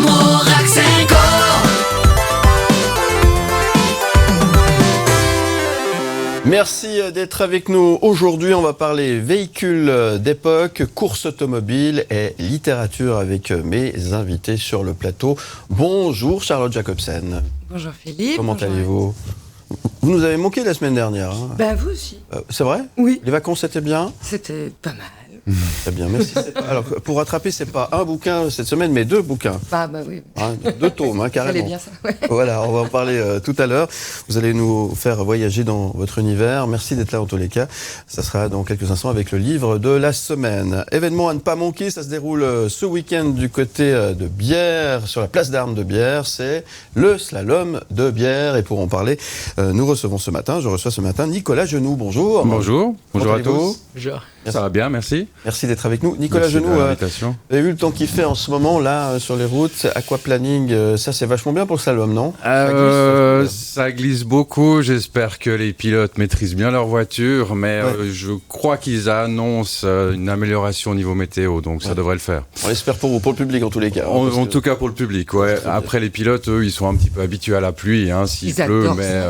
Moraxenko. Merci d'être avec nous. Aujourd'hui, on va parler véhicules d'époque, course automobile et littérature avec mes invités sur le plateau. Bonjour Charlotte Jacobsen. Bonjour Philippe. Comment bonjour allez-vous ? Vous nous avez manqué la semaine dernière. Hein. Ben vous aussi. C'est vrai ? Oui. Les vacances étaient bien ? C'était pas mal. Très bien, merci. Alors, pour rattraper, c'est pas un bouquin cette semaine, mais deux bouquins. Bah oui. Hein, deux tomes, carrément. Fallait bien ça. Ouais. Voilà, on va en parler tout à l'heure. Vous allez nous faire voyager dans votre univers. Merci d'être là en tous les cas. Ça sera dans quelques instants avec le livre de la semaine. Événement à ne pas manquer, ça se déroule ce week-end du côté de Bière, sur la place d'Armes de Bière. C'est le slalom de Bière. Et pour en parler, je reçois ce matin Nicolas Genoux. Bonjour. Bonjour à tous. Bonjour. Ça va bien, merci. Merci d'être avec nous. Nicolas Merci Genoux, de l'invitation. vous avez vu le temps qu'il fait en ce moment là sur les routes, aquaplaning, ça c'est vachement bien pour le slalom, non ? Ça glisse beaucoup. J'espère que les pilotes maîtrisent bien leur voiture, mais je crois qu'ils annoncent une amélioration au niveau météo, donc ça devrait le faire. On l'espère pour vous, pour le public en tous les cas. En tout cas pour le public, ouais. Après les pilotes, eux, ils sont un petit peu habitués à la pluie, s'il pleut, mais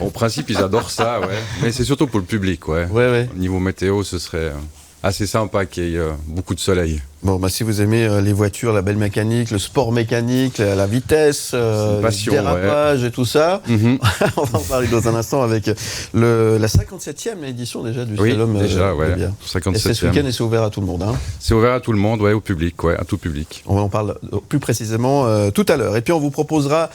en principe ils adorent ça, ouais. Mais c'est surtout pour le public, ouais. Au niveau météo, ce serait assez sympa qu'il y ait beaucoup de soleil. Bon, si vous aimez les voitures, la belle mécanique, le sport mécanique, la vitesse, le dérapage et tout ça, on va en parler dans un instant avec la 57e édition déjà du slalom. Déjà, de Bière. 57e. Et c'est ce week-end et c'est ouvert à tout le monde. Hein. C'est ouvert à tout le monde, au public, à tout public. On en parle plus précisément tout à l'heure. Et puis on vous proposera,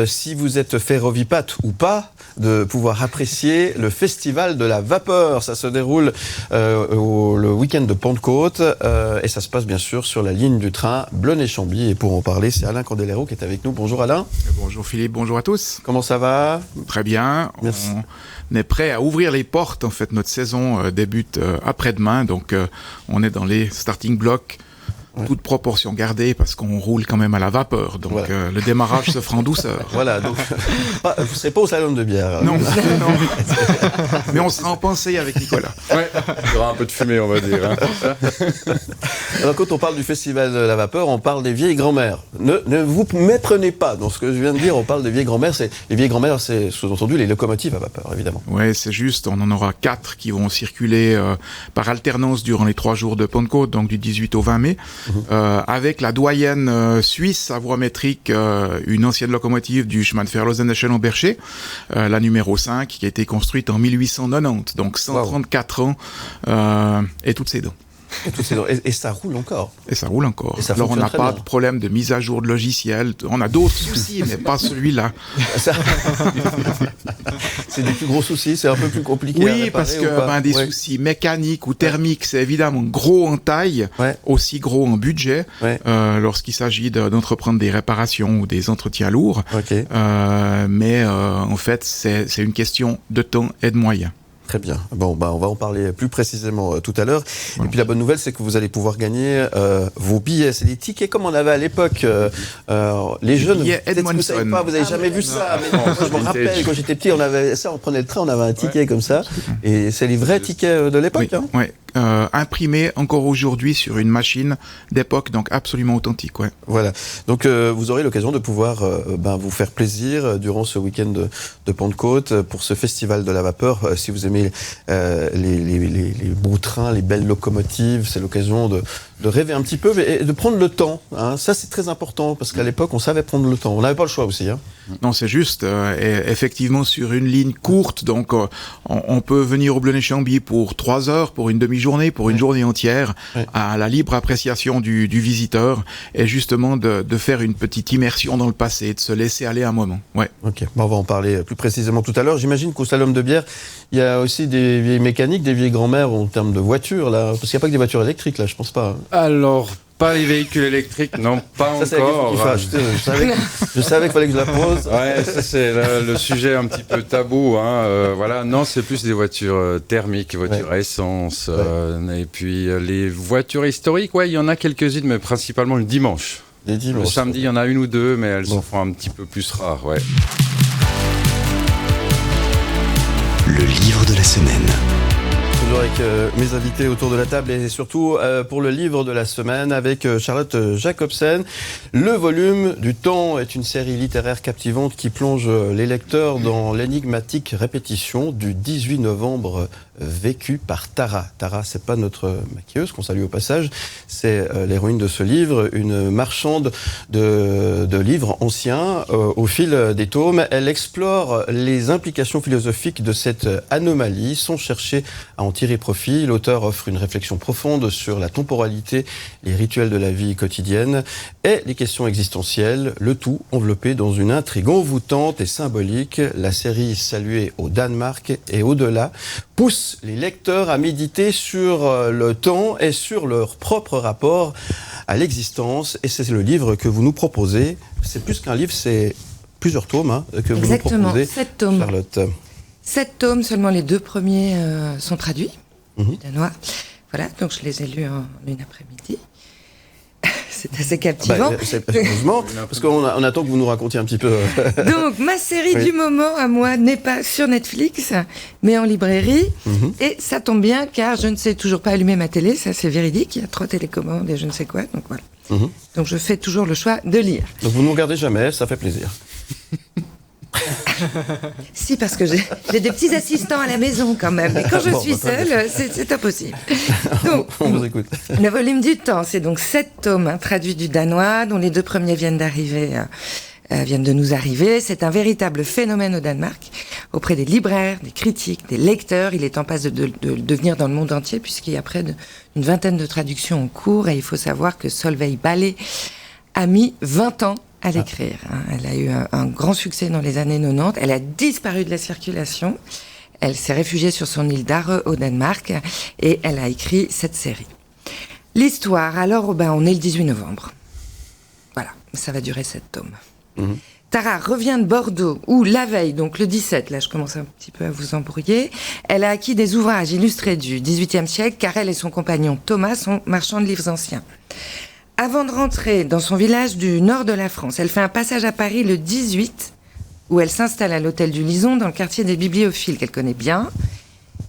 si vous êtes ferrovipate ou pas, de pouvoir apprécier le festival de la vapeur. Ça se déroule le week-end de Pentecôte et ça se passe bien sûr sur la ligne du train Blonay-Chambly. Et pour en parler, c'est Alain Candelero qui est avec nous. Bonjour Alain. Bonjour Philippe, bonjour à tous. Comment ça va ? Très bien. Merci. On est prêt à ouvrir les portes. En fait, notre saison débute après-demain. Donc, on est dans les starting blocks. Toute proportion gardée parce qu'on roule quand même à la vapeur. Donc le démarrage se fera en douceur. Voilà, donc vous ne serez pas au slalom de Bière. Non. Mais on sera en pensée avec Nicolas. Ouais, il y aura un peu de fumée, on va dire. Alors quand on parle du festival de la vapeur, on parle des vieilles grand-mères. Ne vous méprenez pas dans ce que je viens de dire, on parle des vieilles grand-mères. Les vieilles grand-mères, c'est sous-entendu les locomotives à vapeur, évidemment. Oui, c'est juste, on en aura 4 qui vont circuler par alternance durant les 3 jours de Pentecôte, donc du 18 au 20 mai. Avec la doyenne suisse à voie métrique, une ancienne locomotive du chemin de fer Lausanne-Chalon-Bercher, la numéro 5, qui a été construite en 1890, donc 134 ans, et toutes ses dents. Et ça roule encore. Et ça roule encore. Et ça Alors on n'a pas bien. de problème de mise à jour de logiciel. On a d'autres soucis, mais pas celui-là. C'est des plus gros soucis, c'est un peu plus compliqué. Oui, parce que des soucis mécaniques ou thermiques, c'est évidemment gros en taille, aussi gros en budget, lorsqu'il s'agit d'entreprendre des réparations ou des entretiens lourds. Mais en fait, c'est une question de temps et de moyens. Très bien. Bon, on va en parler plus précisément tout à l'heure. Et puis la bonne nouvelle, c'est que vous allez pouvoir gagner vos billets. C'est des tickets comme on avait à l'époque. Les jeunes, peut-être que vous ne savez pas, vous n'avez jamais vu ça. Mais non, je me rappelle, quand j'étais petit, on prenait le train, on avait un ticket comme ça. Et c'est les vrais tickets de l'époque. Oui. Imprimé encore aujourd'hui sur une machine d'époque, donc absolument authentique. Voilà. Donc vous aurez l'occasion de pouvoir vous faire plaisir durant ce week-end de Pentecôte pour ce festival de la vapeur. Si vous aimez les beaux trains, les belles locomotives, c'est l'occasion de rêver un petit peu et de prendre le temps. Hein. Ça, c'est très important parce qu'à l'époque, on savait prendre le temps. On n'avait pas le choix aussi. Hein. Non, c'est juste. Effectivement, sur une ligne courte, donc on peut venir au Blonay-Chambly pour 3 heures, pour une demi-journée, pour une journée entière, à la libre appréciation du visiteur, et justement de faire une petite immersion dans le passé, de se laisser aller un moment. Ok, on va en parler plus précisément tout à l'heure. J'imagine qu'au slalom de Bière, il y a aussi des vieilles mécaniques, des vieilles grand-mères en termes de voitures, là, parce qu'il n'y a pas que des voitures électriques, là, je pense pas. Alors, pas les véhicules électriques, non, pas ça, encore. Je savais qu'il fallait que je la pose. Ouais, ça c'est le sujet un petit peu tabou. Non, c'est plus des voitures thermiques, voitures à essence. Et puis les voitures historiques, il y en a quelques-unes, mais principalement le dimanche. Le samedi, il y en a une ou deux, mais elles se font un petit peu plus rares. Le livre de la semaine. toujours avec mes invités autour de la table et surtout pour le livre de la semaine avec Charlotte Jacobsen. Le volume du temps est une série littéraire captivante qui plonge les lecteurs dans l'énigmatique répétition du 18 novembre vécu par Tara. Tara, c'est pas notre maquilleuse qu'on salue au passage, c'est l'héroïne de ce livre, une marchande de livres anciens. Au fil des tomes, elle explore les implications philosophiques de cette anomalie sans chercher à en tirer profit. L'auteur offre une réflexion profonde sur la temporalité, les rituels de la vie quotidienne et les questions existentielles, le tout enveloppé dans une intrigue envoûtante et symbolique. La série saluée au Danemark et au-delà pousse les lecteurs à méditer sur le temps et sur leur propre rapport à l'existence. Et c'est le livre que vous nous proposez. C'est plus qu'un livre, c'est plusieurs tomes que vous nous proposez. 7 tomes. Charlotte. 7 tomes, seulement les 2 premiers sont traduits du danois. Voilà, donc je les ai lus en une après-midi. C'est assez captivant. Heureusement, parce qu'on attend que vous nous racontiez un petit peu. Donc, ma série du moment, à moi, n'est pas sur Netflix, mais en librairie. Et ça tombe bien, car je ne sais toujours pas allumer ma télé, ça c'est véridique. Il y a 3 télécommandes et je ne sais quoi, donc voilà. Donc, je fais toujours le choix de lire. Donc, vous ne nous regardez jamais, ça fait plaisir. Si, parce que j'ai des petits assistants à la maison quand même. Mais quand je suis seule, c'est impossible. Donc, on vous écoute. Le volume du temps, c'est donc 7 tomes traduits du danois, dont les 2 premiers viennent de nous arriver. C'est un véritable phénomène au Danemark, auprès des libraires, des critiques, des lecteurs. Il est en passe de devenir dans le monde entier, puisqu'il y a près d'une vingtaine de traductions en cours. Et il faut savoir que Solveig Balle a mis 20 ans à l'écrire. Elle a eu un grand succès dans les années 90. Elle a disparu de la circulation. Elle s'est réfugiée sur son île d'Are au Danemark et elle a écrit cette série. L'histoire, alors, on est le 18 novembre. Voilà, ça va durer 7 tomes. Tara revient de Bordeaux, où la veille, donc le 17, là je commence un petit peu à vous embrouiller, elle a acquis des ouvrages illustrés du XVIIIe siècle, car elle et son compagnon Thomas sont marchands de livres anciens. Avant de rentrer dans son village du nord de la France, elle fait un passage à Paris le 18, où elle s'installe à l'hôtel du Lison, dans le quartier des bibliophiles qu'elle connaît bien.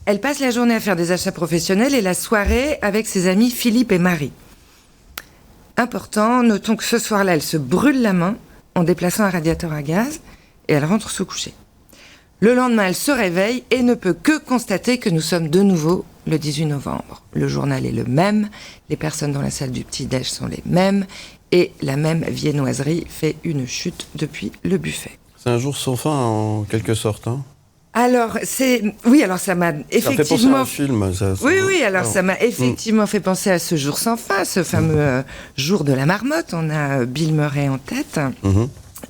Elle passe la journée à faire des achats professionnels et la soirée avec ses amis Philippe et Marie. Important, notons que ce soir-là, elle se brûle la main en déplaçant un radiateur à gaz et elle rentre se coucher. Le lendemain, elle se réveille et ne peut que constater que nous sommes de nouveau le 18 novembre. Le journal est le même, les personnes dans la salle du petit-déj sont les mêmes et la même viennoiserie fait une chute depuis le buffet. C'est un jour sans fin en quelque sorte. Alors, ça m'a effectivement... Ça fait penser à un film. Ça m'a effectivement fait penser à ce jour sans fin, ce fameux jour de la marmotte. On a Bill Murray en tête.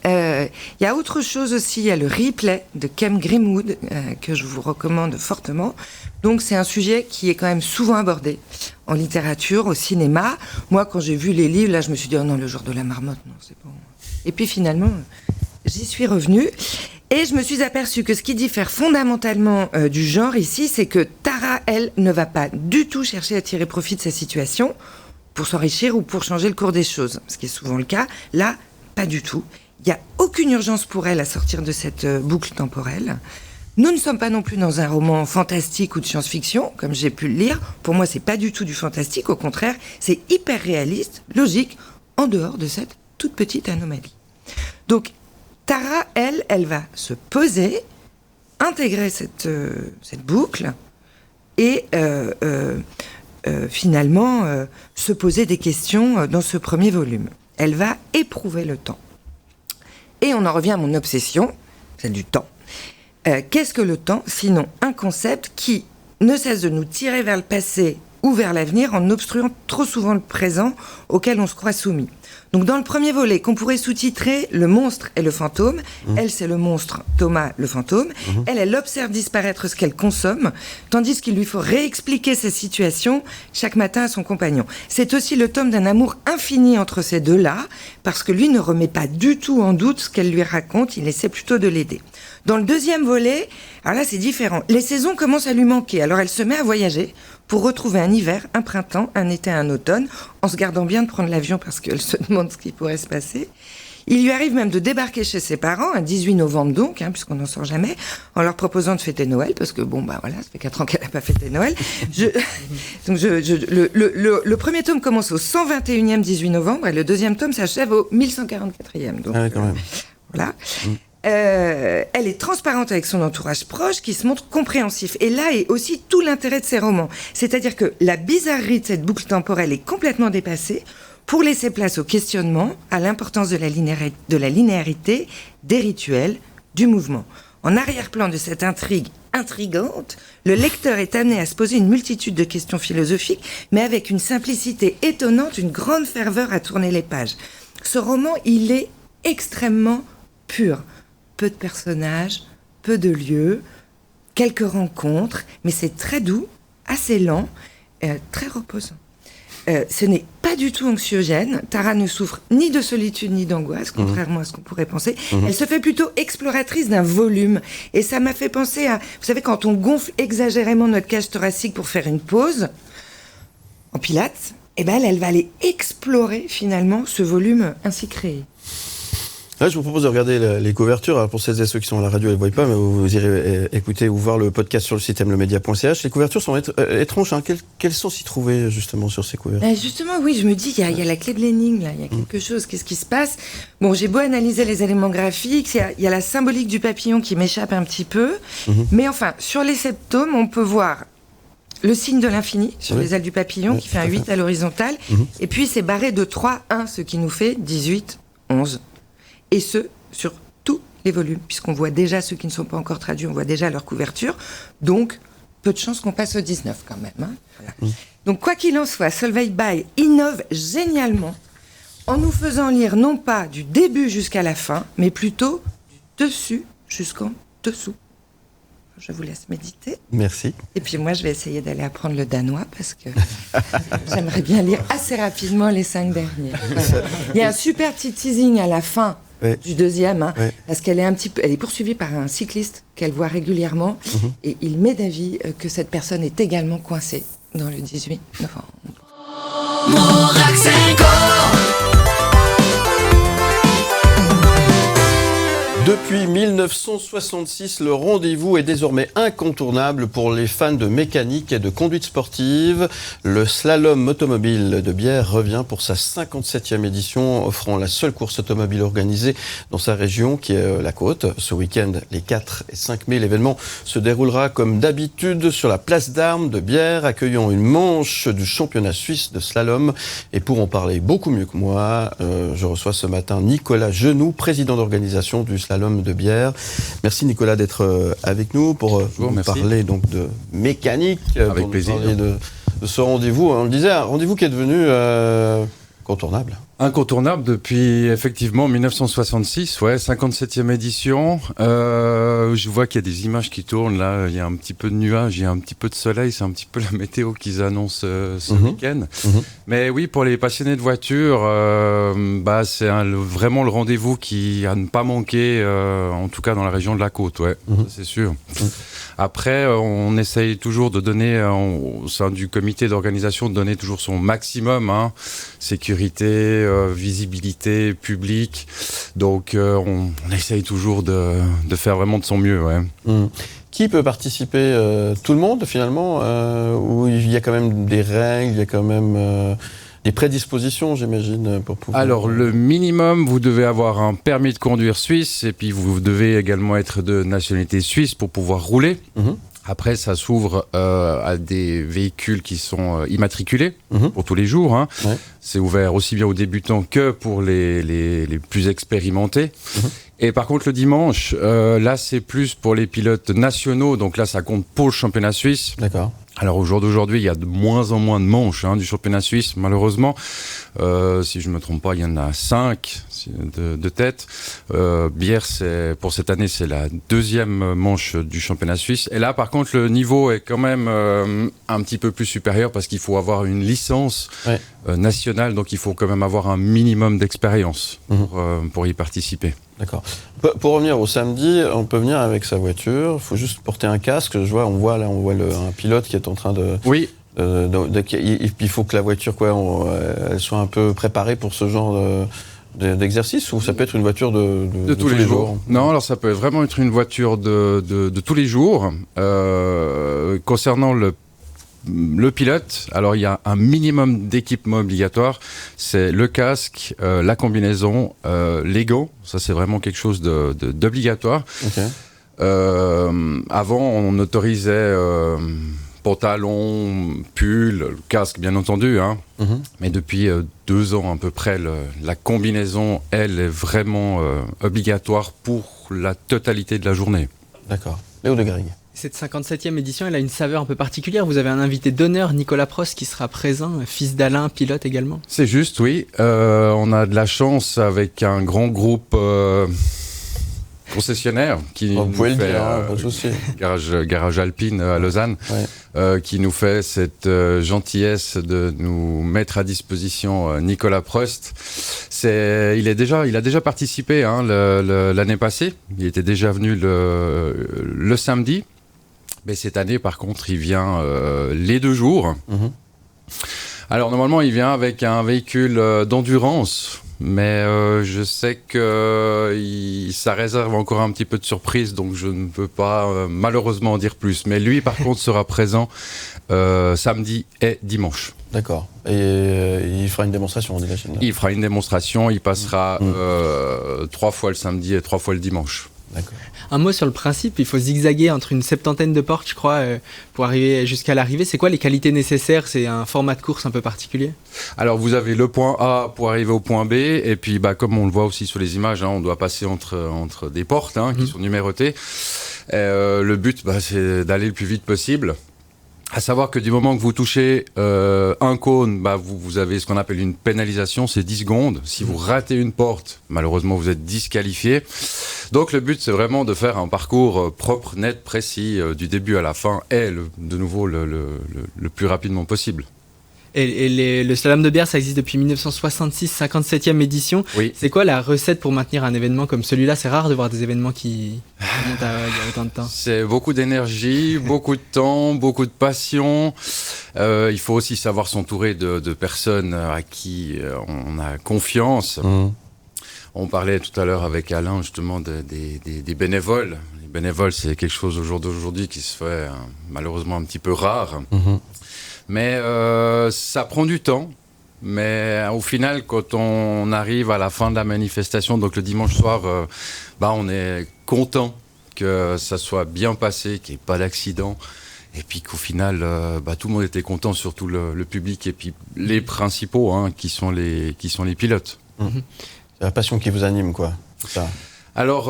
Il y a autre chose aussi, il y a le replay de Kem Grimwood que je vous recommande fortement. Donc c'est un sujet qui est quand même souvent abordé en littérature, au cinéma. Moi, quand j'ai vu les livres, là, je me suis dit, oh non, le jour de la marmotte, non, c'est bon. Et puis finalement, j'y suis revenue et je me suis aperçue que ce qui diffère fondamentalement du genre ici, c'est que Tara, elle, ne va pas du tout chercher à tirer profit de sa situation pour s'enrichir ou pour changer le cours des choses, ce qui est souvent le cas. Là, pas du tout. Il n'y a aucune urgence pour elle à sortir de cette boucle temporelle. Nous ne sommes pas non plus dans un roman fantastique ou de science-fiction, comme j'ai pu le lire. Pour moi, c'est pas du tout du fantastique. Au contraire, c'est hyper réaliste, logique, en dehors de cette toute petite anomalie. Donc, Tara, elle va se poser, intégrer cette boucle et finalement se poser des questions dans ce premier volume. Elle va éprouver le temps. Et on en revient à mon obsession, celle du temps. Qu'est-ce que le temps, sinon un concept qui ne cesse de nous tirer vers le passé ou vers l'avenir en obstruant trop souvent le présent auquel on se croit soumis. Donc dans le premier volet, qu'on pourrait sous-titrer Le monstre et le fantôme, elle c'est le monstre, Thomas le fantôme, elle observe disparaître ce qu'elle consomme, tandis qu'il lui faut réexpliquer sa situation chaque matin à son compagnon. C'est aussi le tome d'un amour infini entre ces deux-là, parce que lui ne remet pas du tout en doute ce qu'elle lui raconte, il essaie plutôt de l'aider. Dans le deuxième volet, alors là c'est différent, les saisons commencent à lui manquer, alors elle se met à voyager pour retrouver un hiver, un printemps, un été, un automne, en se gardant bien de prendre l'avion parce qu'elle se demande ce qui pourrait se passer. Il lui arrive même de débarquer chez ses parents, un 18 novembre donc, puisqu'on n'en sort jamais, en leur proposant de fêter Noël, parce que ça fait 4 ans qu'elle n'a pas fêté Noël. Le premier tome commence au 121e 18 novembre, et le deuxième tome s'achève au 1144e. Donc, quand même. Voilà. Elle est transparente avec son entourage proche qui se montre compréhensif. Et là est aussi tout l'intérêt de ces romans. C'est-à-dire que la bizarrerie de cette boucle temporelle est complètement dépassée pour laisser place au questionnement, à l'importance de la linéarité, des rituels, du mouvement. En arrière-plan de cette intrigue intrigante, le lecteur est amené à se poser une multitude de questions philosophiques, mais avec une simplicité étonnante, une grande ferveur à tourner les pages. Ce roman, il est extrêmement pur. Peu de personnages, peu de lieux, quelques rencontres, mais c'est très doux, assez lent, très reposant. Ce n'est pas du tout anxiogène. Tara ne souffre ni de solitude ni d'angoisse, contrairement à ce qu'on pourrait penser. Elle se fait plutôt exploratrice d'un volume. Et ça m'a fait penser à... Vous savez, quand on gonfle exagérément notre cage thoracique pour faire une pause, en pilates, elle va aller explorer finalement ce volume ainsi créé. Là, je vous propose de regarder les couvertures. Alors, pour celles et ceux qui sont à la radio, elles ne voient pas, mais vous irez écouter ou voir le podcast sur le site mlemedia.ch. Les couvertures sont étranges. Quelles sont s'y trouvées, justement, sur ces couvertures ? Justement, oui, je me dis, il y a la clé de l'énigme, là. Il y a quelque chose. Qu'est-ce qui se passe ? Bon, j'ai beau analyser les éléments graphiques, il y a la symbolique du papillon qui m'échappe un petit peu. Mais enfin, sur les 7 tomes, on peut voir le signe de l'infini sur les ailes du papillon, qui fait un 8 à l'horizontale. Et puis, c'est barré de 3, 1, ce qui nous fait 18, 11. Et ce, sur tous les volumes, puisqu'on voit déjà ceux qui ne sont pas encore traduits, on voit déjà leur couverture. Donc, peu de chances qu'on passe au 19 quand même. Voilà. Donc, quoi qu'il en soit, Solveig Bay innove génialement en nous faisant lire non pas du début jusqu'à la fin, mais plutôt du dessus jusqu'en dessous. Je vous laisse méditer. Merci. Et puis moi, je vais essayer d'aller apprendre le danois parce que j'aimerais bien lire assez rapidement les 5 derniers. Voilà. Il y a un super petit teasing à la fin du deuxième, parce qu'elle est elle est poursuivie par un cycliste qu'elle voit régulièrement, et il met d'avis que cette personne est également coincée dans le 18 novembre. Depuis 1966, le rendez-vous est désormais incontournable pour les fans de mécanique et de conduite sportive. Le slalom automobile de Bière revient pour sa 57e édition, offrant la seule course automobile organisée dans sa région, qui est la Côte. Ce week-end, les 4 et 5 mai, l'événement se déroulera comme d'habitude sur la place d'Armes de Bière, accueillant une manche du championnat suisse de slalom. Et pour en parler beaucoup mieux que moi, je reçois ce matin Nicolas Genoux, président d'organisation du slalom de Bière. Merci Nicolas d'être avec nous pour parler donc de mécanique. Avec plaisir. Parler de ce rendez-vous. On le disait, un rendez-vous qui est devenu incontournable. Incontournable depuis effectivement 1966, 57e édition. Je vois qu'il y a des images qui tournent là, il y a un petit peu de nuages, il y a un petit peu de soleil, c'est un petit peu la météo qu'ils annoncent ce week-end. Mais oui, pour les passionnés de voiture, c'est vraiment le rendez-vous qui à ne pas manquer, en tout cas dans la région de la Côte, ça, c'est sûr. Après, on essaye toujours de donner, au sein du comité d'organisation, de donner toujours son maximum, sécurité, visibilité, public. Donc, on essaye toujours de faire vraiment de son mieux. Qui peut participer tout le monde, finalement ou il y a quand même des règles, il y a quand même... des prédispositions, j'imagine, pour pouvoir... Alors, le minimum, vous devez avoir un permis de conduire suisse, et puis vous devez également être de nationalité suisse pour pouvoir rouler. Après, ça s'ouvre à des véhicules qui sont immatriculés pour tous les jours. C'est ouvert aussi bien aux débutants que pour les plus expérimentés. Et par contre, le dimanche, là, c'est plus pour les pilotes nationaux. Donc là, ça compte pour le championnat suisse. D'accord. Alors au jour d'aujourd'hui, il y a de moins en moins de manches du championnat suisse, malheureusement. Si je ne me trompe pas, il y en a 5 de tête. Bière, pour cette année, c'est la 2e manche du championnat suisse. Et là, par contre, le niveau est quand même un petit peu plus supérieur parce qu'il faut avoir une licence nationale, donc il faut quand même avoir un minimum d'expérience pour y participer. D'accord. Pour revenir au samedi, on peut venir avec sa voiture, il faut juste porter un casque. On voit un pilote qui est en train de... Oui. Il faut que la voiture elle soit un peu préparée pour ce genre d'exercice ou ça peut être une voiture de tous les jours? Non, alors ça peut vraiment être une voiture de tous les jours. Concernant le pilote, alors il y a un minimum d'équipement obligatoire, c'est le casque, la combinaison, les gants, ça c'est vraiment quelque chose d'obligatoire. Okay. Avant on autorisait pantalon, pull, casque bien entendu, hein. Mais depuis 2 ans à peu près, la combinaison, elle, est vraiment obligatoire pour la totalité de la journée. D'accord. Léo de Garrigue. Cette 57e édition, elle a une saveur un peu particulière. Vous avez un invité d'honneur, Nicolas Prost, qui sera présent, fils d'Alain, pilote également. C'est juste, oui. On a de la chance avec un grand groupe concessionnaire qui vous pouvez nous le fait, dire, pas de souci. garage Alpine à Lausanne, qui nous fait cette gentillesse de nous mettre à disposition Nicolas Prost. Il a déjà participé l'année passée. Il était déjà venu le samedi. Mais cette année, par contre, il vient les 2 jours. Alors, normalement, il vient avec un véhicule d'endurance. Mais je sais que ça réserve encore un petit peu de surprise, donc je ne peux pas malheureusement en dire plus. Mais lui, par contre, sera présent samedi et dimanche. D'accord. Et il fera une démonstration, j'imagine. Il fera une démonstration, il passera 3 fois le samedi et 3 fois le dimanche. D'accord. Un mot sur le principe, il faut zigzaguer entre une 70aine de portes, je crois, pour arriver jusqu'à l'arrivée. C'est quoi les qualités nécessaires? C'est un format de course un peu particulier? Alors vous avez le point A pour arriver au point B, et puis comme on le voit aussi sur les images, on doit passer entre des portes qui sont numérotées. Le but, c'est d'aller le plus vite possible. À savoir que du moment que vous touchez un cône, vous avez ce qu'on appelle une pénalisation, c'est 10 secondes. Si vous ratez une porte, malheureusement, vous êtes disqualifié. Donc le but, c'est vraiment de faire un parcours propre, net, précis, du début à la fin, et de nouveau le plus rapidement possible. Et le slalom de bière, ça existe depuis 1966, 57e édition. Oui. C'est quoi la recette pour maintenir un événement comme celui-là? C'est rare de voir des événements qui montent il y a autant de temps. C'est beaucoup d'énergie, beaucoup de temps, beaucoup de passion. Il faut aussi savoir s'entourer de personnes à qui on a confiance. On parlait tout à l'heure avec Alain justement des bénévoles. Les bénévoles, c'est quelque chose au jour d'aujourd'hui qui se fait malheureusement un petit peu rare. Mais ça prend du temps. Mais au final, quand on arrive à la fin de la manifestation, donc le dimanche soir, on est content que ça soit bien passé, qu'il n'y ait pas d'accident. Et puis qu'au final, tout le monde était content, surtout le public et puis les principaux, qui sont les pilotes. C'est la passion qui vous anime, quoi. C'est ça. Alors,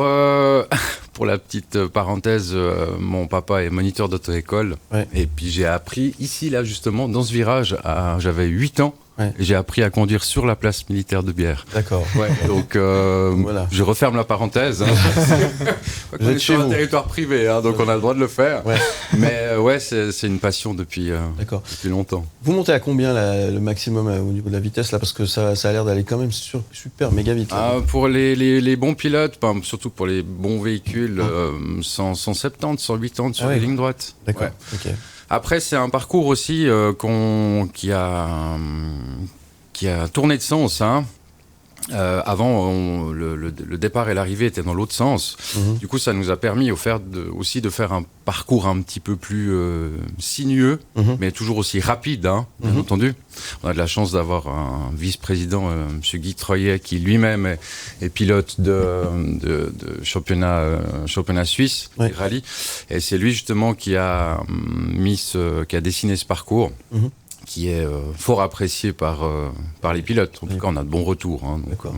pour la petite parenthèse, mon papa est moniteur d'auto-école. Ouais. Et puis j'ai appris ici, là, justement, dans ce virage, j'avais 8 ans. Ouais. Et j'ai appris à conduire sur la place militaire de Bière. D'accord. Ouais, donc, voilà. Je referme la parenthèse. On est sur un territoire privé, donc on a le droit de le faire. Ouais. Mais c'est une passion depuis longtemps. Vous montez à combien le maximum au niveau de la vitesse là, parce que ça a l'air d'aller quand même super méga vite. Pour les bons pilotes, surtout pour les bons véhicules, 170, 180 sur les lignes droites. D'accord. Ouais. Okay. Après, c'est un parcours aussi qui a tourné de sens. Avant, le départ et l'arrivée étaient dans l'autre sens. Du coup, ça nous a permis aussi de faire un parcours un petit peu plus sinueux, mais toujours aussi rapide, bien entendu. On a de la chance d'avoir un vice-président, M. Guy Troyet, qui lui-même est pilote de championnat suisse, des rallyes. Et c'est lui, justement, qui a dessiné ce parcours. Qui est fort apprécié par les pilotes. En tout cas, on a de bons retours. D'accord.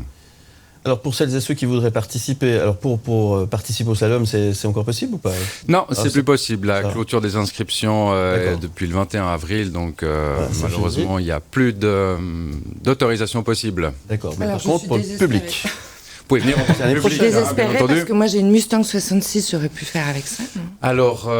Alors, pour celles et ceux qui voudraient participer, pour participer au slalom, c'est encore possible ou pas? Non, c'est plus possible. La clôture des inscriptions est depuis le 21 avril, donc malheureusement, il n'y a plus d'autorisation possible. D'accord, mais par contre, pour le public. pouvez venir en l'année public, prochaine. Je désespérais bien entendu. parce que moi j'ai une Mustang 66, j'aurais pu faire avec ça. Non Alors,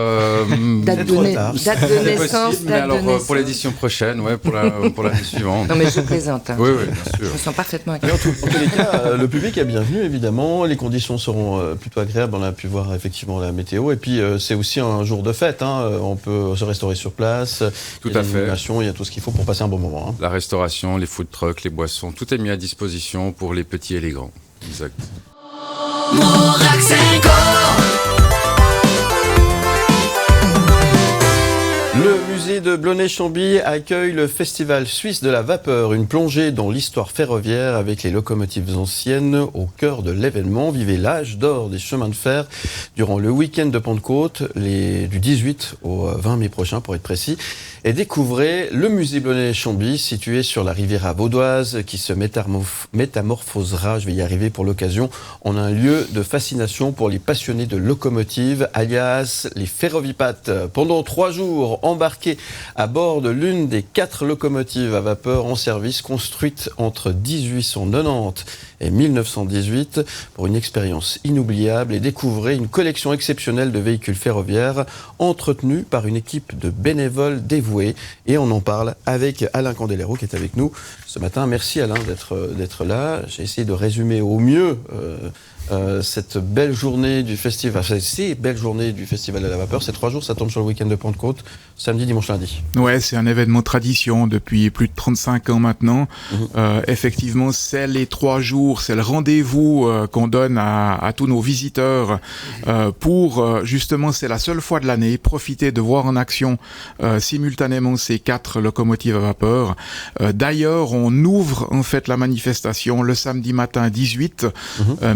date, de trop na- tard. date de c'est naissance, possible, mais date alors de naissance. pour l'édition prochaine, ouais, pour l'année suivante. Non mais je plaisante. Hein. Oui, oui, bien sûr. Je me sens parfaitement Mais accueillie. en tous les cas, le public est bienvenu, évidemment. Les conditions seront plutôt agréables. On a pu voir effectivement la météo. Et puis, c'est aussi un jour de fête. Hein. On peut se restaurer sur place. Tout Il y a à fait. l'illumination, il y a tout ce qu'il faut pour passer un bon moment. Hein. La restauration, les food trucks, les boissons, tout est mis à disposition pour les petits et les grands. Exact. Le musée de Blonay-Chambly accueille le Festival suisse de la vapeur, une plongée dans l'histoire ferroviaire avec les locomotives anciennes au cœur de l'événement. Vivez l'âge d'or des chemins de fer durant le week-end de Pentecôte, du 18 au 20 mai prochain pour être précis. Et découvrez le musée Blonay-Chambly situé sur la Riviera vaudoise qui se métamorphosera, je vais y arriver pour l'occasion, en un lieu de fascination pour les passionnés de locomotives, alias les ferrovipates. Pendant 3 jours, embarqués à bord de l'une des 4 locomotives à vapeur en service construites entre 1890 et 1918 pour une expérience inoubliable et découvrez une collection exceptionnelle de véhicules ferroviaires entretenus par une équipe de bénévoles dévoués. Et on en parle avec Alain Candelero qui est avec nous ce matin. Merci Alain d'être là. J'ai essayé de résumer au mieux cette belle journée du festival, ces belles journées du Festival de la Vapeur. Ces 3 jours, ça tombe sur le week-end de Pentecôte, samedi, dimanche, lundi. Ouais, c'est un événement tradition depuis plus de 35 ans maintenant. Effectivement, c'est les 3 jours, c'est le rendez-vous qu'on donne à tous nos visiteurs pour, justement, c'est la seule fois de l'année, profiter de voir en action simultanément ces 4 locomotives à vapeur. D'ailleurs, on ouvre en fait la manifestation le samedi matin 18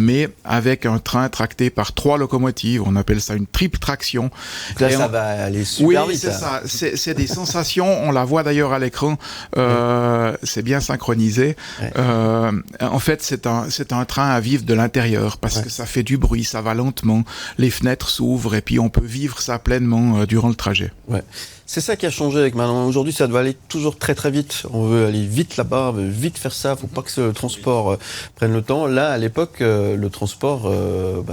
mai avec un train tracté par 3 locomotives. On appelle ça une triple traction. Donc là, Et ça on- va aller super Oui, vite. c'est là. ça. C'est des sensations. On la voit d'ailleurs à l'écran. C'est bien synchronisé. Ouais. En fait, c'est un train à vivre de l'intérieur parce que ça fait du bruit, ça va lentement. Les fenêtres s'ouvrent et puis on peut vivre ça pleinement durant le trajet. Ouais. C'est ça qui a changé avec maintenant. Aujourd'hui, ça doit aller toujours très très vite. On veut aller vite là-bas, on veut vite faire ça. Faut pas que le transport prenne le temps. Là, à l'époque, le transport,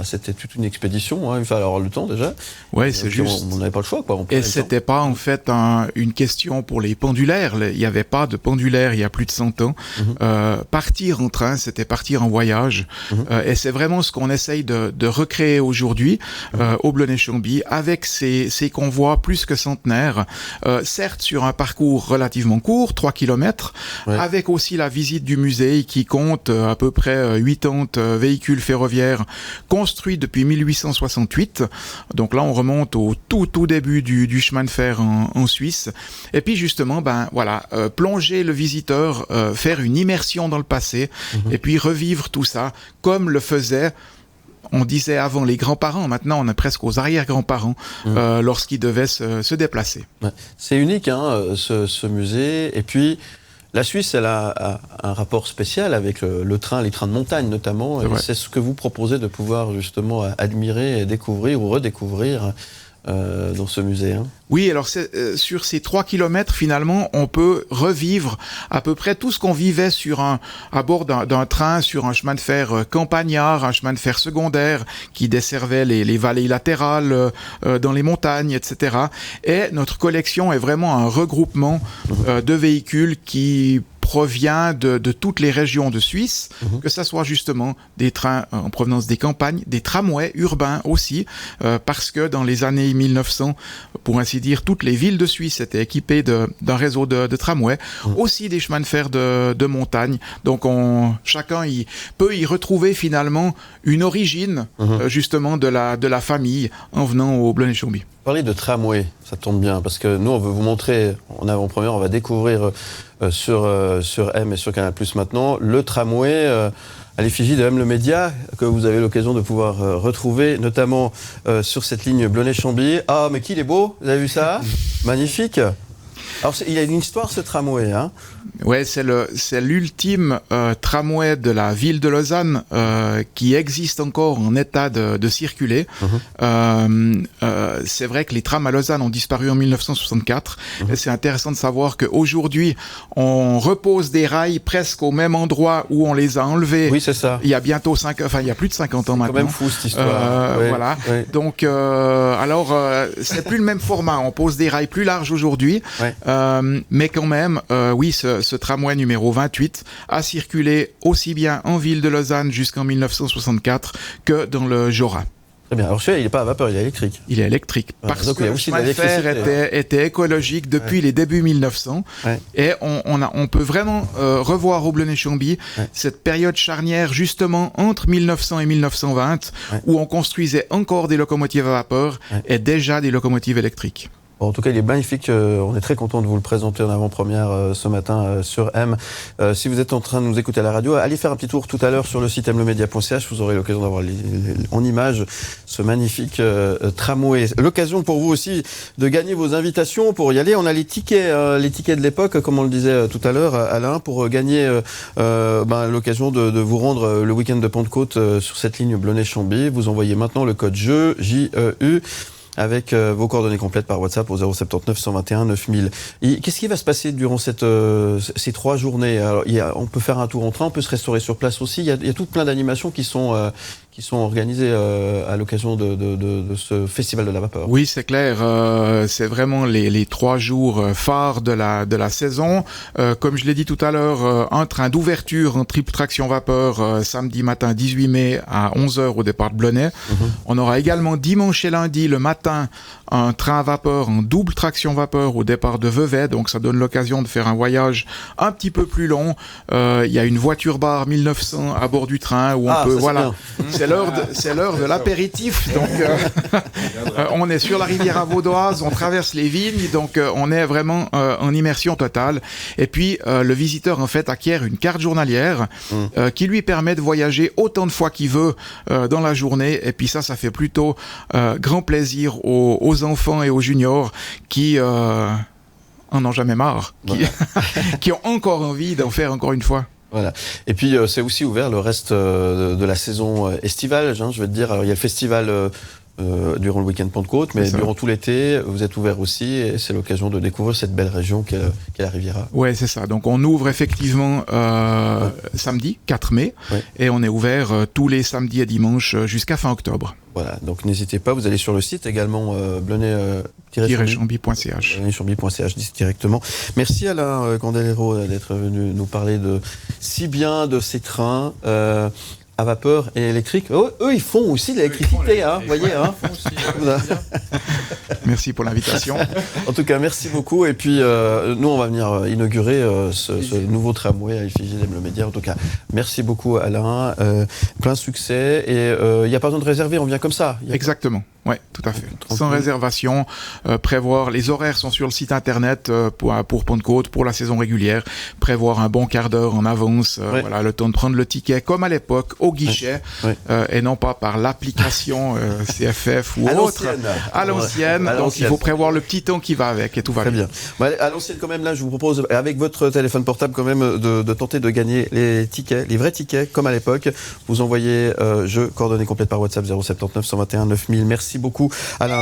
c'était toute une expédition. Hein. Il fallait avoir le temps déjà. Ouais, c'est Puis juste. On n'avait pas le choix, quoi. On prenait Et le temps. c'était pas en fait une question pour les pendulaires. Il n'y avait pas de pendulaire il y a plus de 100 ans. Partir en train, c'était partir en voyage. Et c'est vraiment ce qu'on essaye de recréer aujourd'hui au Blonay-Chambly avec ces convois plus que centenaires. Certes sur un parcours relativement court, 3 km, avec aussi la visite du musée qui compte à peu près 80 véhicules ferroviaires construits depuis 1868. Donc là, on remonte au tout début du chemin de fer en Suisse. Et puis justement, plonger le visiteur, faire une immersion dans le passé, et puis revivre tout ça comme le faisaient. On disait avant les grands-parents, maintenant on est presque aux arrière-grands-parents lorsqu'ils devaient se déplacer. Ouais. C'est unique, hein, ce musée. Et puis, la Suisse, elle a un rapport spécial avec le train, les trains de montagne notamment. Et c'est ce que vous proposez de pouvoir justement admirer, et découvrir ou redécouvrir dans ce musée. Hein. Oui, alors sur ces 3 kilomètres, finalement, on peut revivre à peu près tout ce qu'on vivait à bord d'un train, sur un chemin de fer campagnard, un chemin de fer secondaire qui desservait les vallées latérales dans les montagnes, etc. Et notre collection est vraiment un regroupement de véhicules qui provient de toutes les régions de Suisse, que ça soit justement des trains en provenance des campagnes, des tramways urbains aussi, parce que dans les années 1900, pour ainsi dire, toutes les villes de Suisse étaient équipées d'un réseau de tramways, aussi des chemins de fer de montagne. Donc chacun peut y retrouver finalement une origine justement de la famille en venant au Blonay-Chambly. Parler de tramway, ça tombe bien, parce que nous, on veut vous montrer, en avant-première, on va découvrir sur M et sur Canal+ maintenant, le tramway à l'effigie de M le Média, que vous avez l'occasion de pouvoir retrouver, notamment sur cette ligne Blonay-Chambly. Ah, mais qu'il est beau, vous avez vu ça? Magnifique. Alors, il y a une histoire, ce tramway, hein? Ouais, c'est l'ultime tramway de la ville de Lausanne qui existe encore en état de circuler. C'est vrai que les trams à Lausanne ont disparu en 1964. Et c'est intéressant de savoir qu'aujourd'hui, on repose des rails presque au même endroit où on les a enlevés. Oui, c'est ça. Il y a bientôt il y a plus de 50 ans maintenant. C'est quand même fou, cette histoire. Voilà. Donc, c'est plus le même format. On pose des rails plus larges aujourd'hui. Mais quand même, oui, ce tramway numéro 28 a circulé aussi bien en ville de Lausanne jusqu'en 1964 que dans le Jura. Très bien. Alors, celui-là, il n'est pas à vapeur, il est électrique. Il est électrique. Parce donc, que le chemin de fer était écologique depuis les débuts 1900. Et on peut vraiment revoir au Blonay-Chambly cette période charnière, justement, entre 1900 et 1920, où on construisait encore des locomotives à vapeur et déjà des locomotives électriques. Bon, en tout cas, il est magnifique. On est très content de vous le présenter en avant-première ce matin sur M. Si vous êtes en train de nous écouter à la radio, allez faire un petit tour tout à l'heure sur le site mlemedia.ch. Vous aurez l'occasion d'avoir en image ce magnifique tramway. L'occasion pour vous aussi de gagner vos invitations pour y aller. On a les tickets de l'époque, comme on le disait tout à l'heure, Alain, pour gagner l'occasion de vous rendre le week-end de Pentecôte sur cette ligne Blonay-Chambly. Vous envoyez maintenant le code JEU, J-E-U, avec vos coordonnées complètes par WhatsApp au 079 121 9000. Qu'est-ce qui va se passer durant ces 3 journées? Alors, on peut faire un tour en train, on peut se restaurer sur place aussi. Il y a tout plein d'animations qui sont organisées à l'occasion de ce festival de la vapeur. Oui, c'est clair. C'est vraiment les 3 jours phares de la saison. Comme je l'ai dit tout à l'heure, un train d'ouverture en triple traction vapeur samedi matin 18 mai à 11h au départ de Blonay. On aura également dimanche et lundi le matin un train à vapeur en double traction vapeur au départ de Vevey, donc ça donne l'occasion de faire un voyage un petit peu plus long. Il y a une voiture bar 1900 à bord du train où on peut, voilà, c'est l'heure de l'apéritif. Donc on est sur la rivière Vaudoise, on traverse les vignes, donc on est vraiment en immersion totale. Et puis le visiteur en fait acquiert une carte journalière qui lui permet de voyager autant de fois qu'il veut dans la journée. Et puis ça fait plutôt grand plaisir aux enfants et aux juniors qui en ont jamais marre, qui ont encore envie d'en faire encore une fois. Voilà. Et puis c'est aussi ouvert le reste de la saison estivale, je vais te dire. Alors, il y a le festival durant le week-end Pentecôte, mais durant tout l'été, vous êtes ouvert aussi et c'est l'occasion de découvrir cette belle région qu'est la Riviera. Ouais, c'est ça. Donc on ouvre effectivement samedi 4 mai et on est ouvert tous les samedis et dimanches jusqu'à fin octobre. Voilà, donc n'hésitez pas, vous allez sur le site également Blonay-Chambly.ch directement. Merci Alain Candelero d'être venu nous parler si bien de ces trains à vapeur et électrique. Eux, ils font aussi de l'électricité, vous voyez. Merci pour l'invitation. En tout cas, merci beaucoup. Et puis, nous, on va venir inaugurer ce nouveau tramway à l'effigie d'M-le-Média. En tout cas, merci beaucoup, Alain. Plein succès. Et il n'y a pas besoin de réserver, on vient comme ça. Exactement. Oui, tout à fait. Sans réservation, prévoir, les horaires sont sur le site internet pour Pentecôte, pour la saison régulière, prévoir un bon quart d'heure en avance, voilà, le temps de prendre le ticket comme à l'époque, au guichet, et non pas par l'application CFF ou autre. À l'ancienne. Donc il faut prévoir le petit temps qui va avec et tout va bien. Bon, à l'ancienne quand même, là, je vous propose, avec votre téléphone portable quand même, de tenter de gagner les tickets, les vrais tickets, comme à l'époque. Vous envoyez coordonnées complètes par WhatsApp 079 121 9000. Merci beaucoup, Alain.